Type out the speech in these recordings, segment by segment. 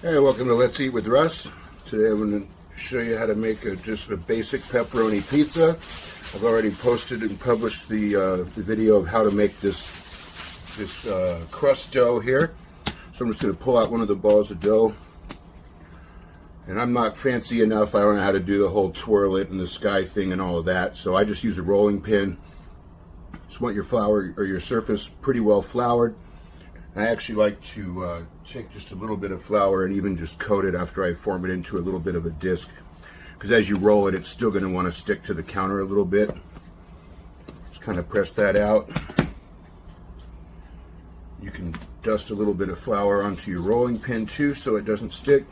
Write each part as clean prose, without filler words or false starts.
Hey, welcome to Let's Eat with Russ. Today I'm going to show you how to make just a basic pepperoni pizza. I've already posted and published the video of how to make this crust dough here. So I'm just going to pull out one of the balls of dough. And I'm not fancy enough. I don't know how to do the whole twirl it and the sky thing and all of that. So I just use a rolling pin. Just want your flour or your surface pretty well floured. I actually like to take just a little bit of flour and even just coat it after I form it into a little bit of a disc, because as you roll it, it's still going to want to stick to the counter a little bit. Just kind of press that out. You can dust a little bit of flour onto your rolling pin too so it doesn't stick.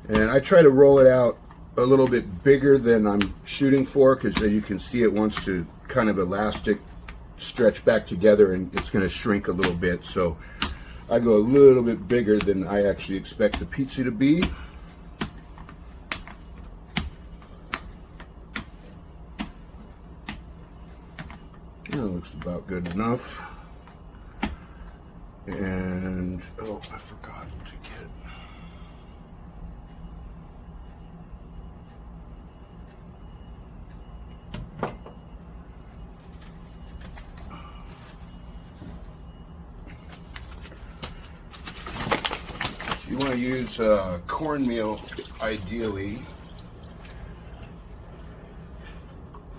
And I try to roll it out a little bit bigger than I'm shooting for, because as you can see, it wants to kind of elastic stretch back together and it's going to shrink a little bit. So I go a little bit bigger than I actually expect the pizza to be. That looks about good enough. And oh, I forgot to get you want to use cornmeal ideally,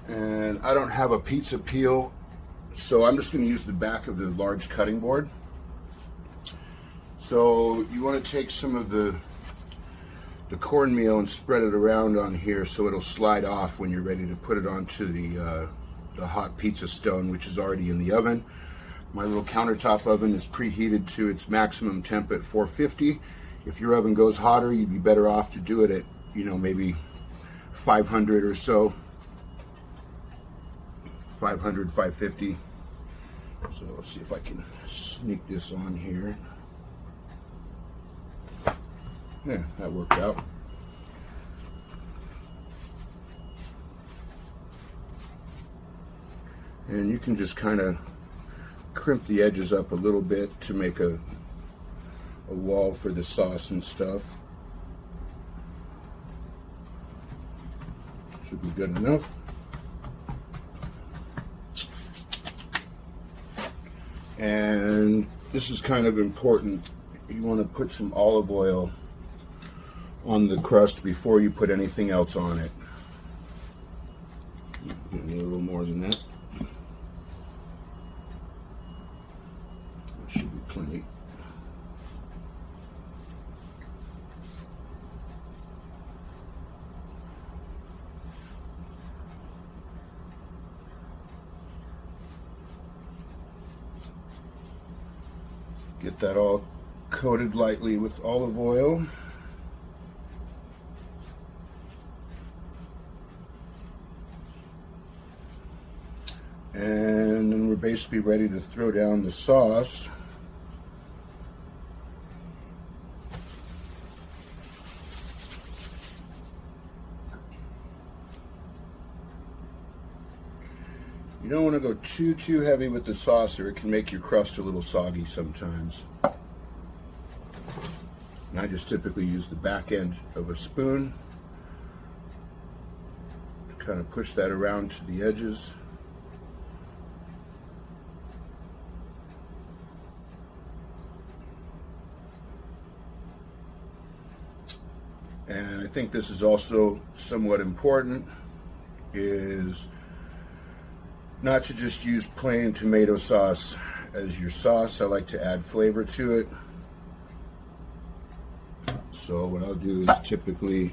and I don't have a pizza peel, so I'm just going to use the back of the large cutting board. So you want to take some of the cornmeal and spread it around on here so it'll slide off when you're ready to put it onto the hot pizza stone, which is already in the oven. My little countertop oven is preheated to its maximum temp at 450. If your oven goes hotter, you'd be better off to do it at, maybe 500 or so. 500, 550. So let's see if I can sneak this on here. Yeah, that worked out. And you can just kind of crimp the edges up a little bit to make a wall for the sauce and stuff. Should be good enough. And this is kind of important. You want to put some olive oil on the crust before you put anything else on it. Give me a little more than that. That should be plenty. Get that all coated lightly with olive oil. And then we're basically ready to throw down the sauce. You don't want to go too heavy with the sauce, or it can make your crust a little soggy sometimes. And I just typically use the back end of a spoon to kind of push that around to the edges. And I think this is also somewhat important, is not to just use plain tomato sauce as your sauce. I like to add flavor to it. So what I'll do is typically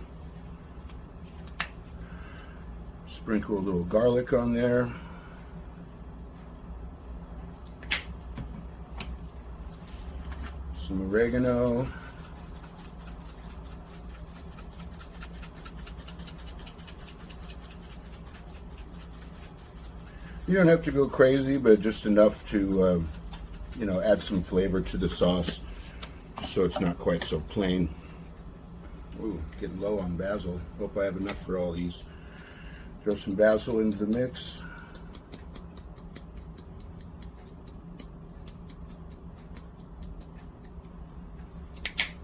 sprinkle a little garlic on there. Some oregano. You don't have to go crazy, but just enough to, add some flavor to the sauce so it's not quite so plain. Ooh, getting low on basil. Hope I have enough for all these. Throw some basil into the mix.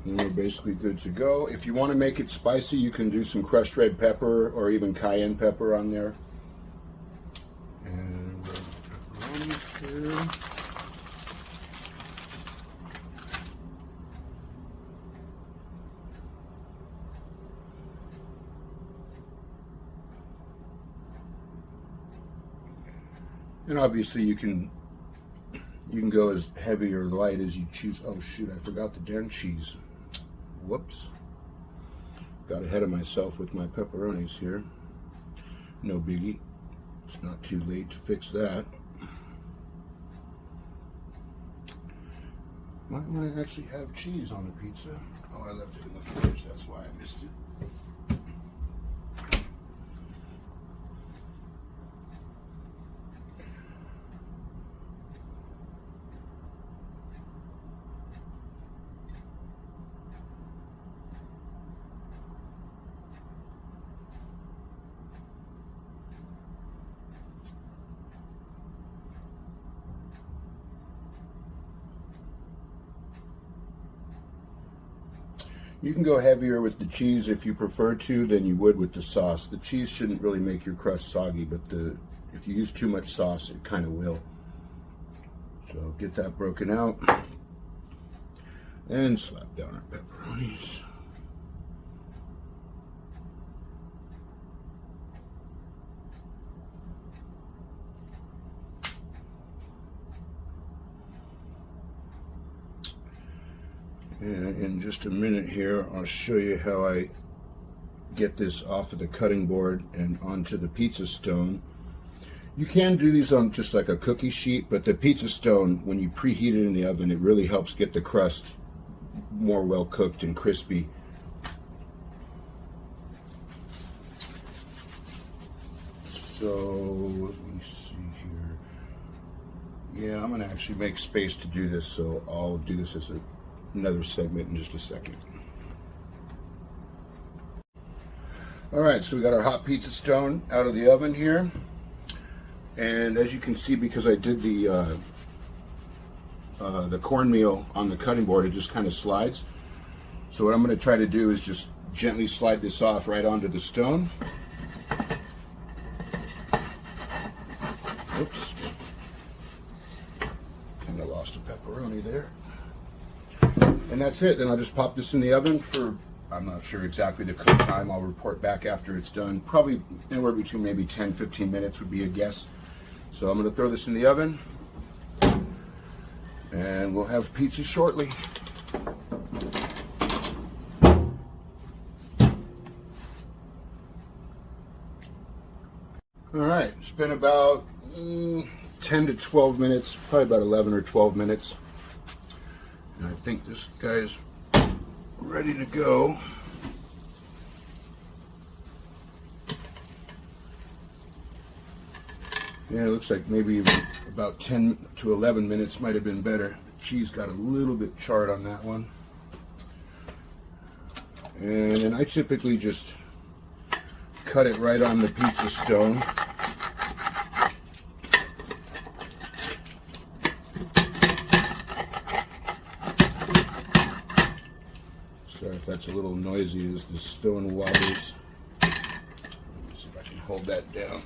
And we're basically good to go. If you want to make it spicy, you can do some crushed red pepper or even cayenne pepper on there. And pepperonis here. And obviously you can go as heavy or light as you choose. Oh shoot, I forgot the damn cheese. Whoops. Got ahead of myself with my pepperonis here. No biggie. It's not too late to fix that. Might want to actually have cheese on the pizza. Oh, I left it in the fridge, that's why I missed it. You can go heavier with the cheese if you prefer to than you would with the sauce. The cheese shouldn't really make your crust soggy, but if you use too much sauce, it kind of will. So get that broken out and slap down our pepperonis. And in just a minute here, I'll show you how I get this off of the cutting board and onto the pizza stone. You can do these on just like a cookie sheet, but the pizza stone, when you preheat it in the oven, it really helps get the crust more well cooked and crispy. So let me see here. Yeah, I'm gonna actually make space to do this, so I'll do this as another segment in just a second. All right, so we got our hot pizza stone out of the oven here, and as you can see, because I did the cornmeal on the cutting board, it just kind of slides. So what I'm going to try to do is just gently slide this off right onto the stone. Oops, kind of lost a pepperoni there. And that's it. Then I'll just pop this in the oven for, I'm not sure exactly the cook time. I'll report back after it's done. Probably anywhere between maybe 10-15 minutes would be a guess. So I'm going to throw this in the oven and we'll have pizza shortly. All right, it's been about 10 to 12 minutes, probably about 11 or 12 minutes. And I think this guy's ready to go. Yeah, it looks like maybe even about 10 to 11 minutes might have been better. The cheese got a little bit charred on that one. And then I typically just cut it right on the pizza stone. Sorry if that's a little noisy as the stone wobbles. Let me see if I can hold that down.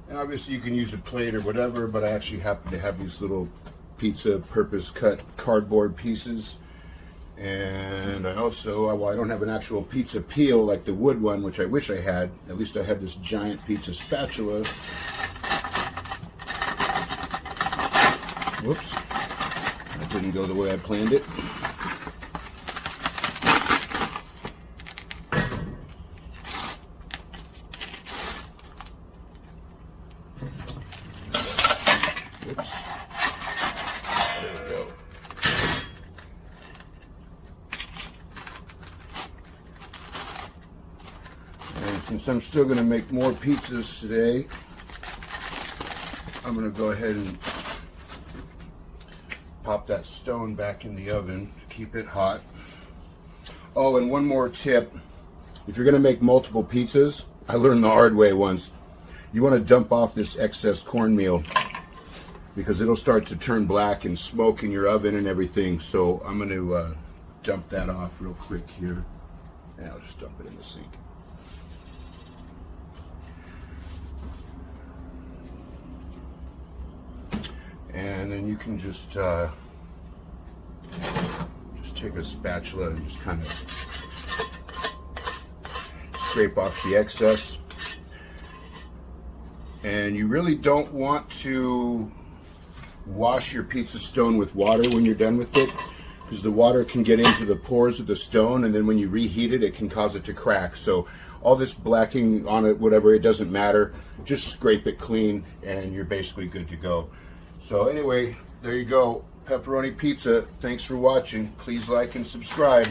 And obviously you can use a plate or whatever, but I actually happen to have these little pizza purpose cut cardboard pieces. And I also, well, I don't have an actual pizza peel like the wood one, which I wish I had. At least I have this giant pizza spatula. Whoops. That didn't go the way I planned it. Oops. There we go. And since I'm still going to make more pizzas today, I'm going to go ahead and pop that stone back in the oven to keep it hot. Oh, and one more tip. If you're going to make multiple pizzas, I learned the hard way once. You want to dump off this excess cornmeal because it'll start to turn black and smoke in your oven and everything. So I'm going to dump that off real quick here. And I'll just dump it in the sink. And then you can just take a spatula and just kind of scrape off the excess. And you really don't want to wash your pizza stone with water when you're done with it, because the water can get into the pores of the stone, and then when you reheat it, it can cause it to crack. So all this blacking on it, whatever, it doesn't matter. Just scrape it clean and you're basically good to go. So anyway, there you go. Pepperoni pizza. Thanks for watching. Please like and subscribe.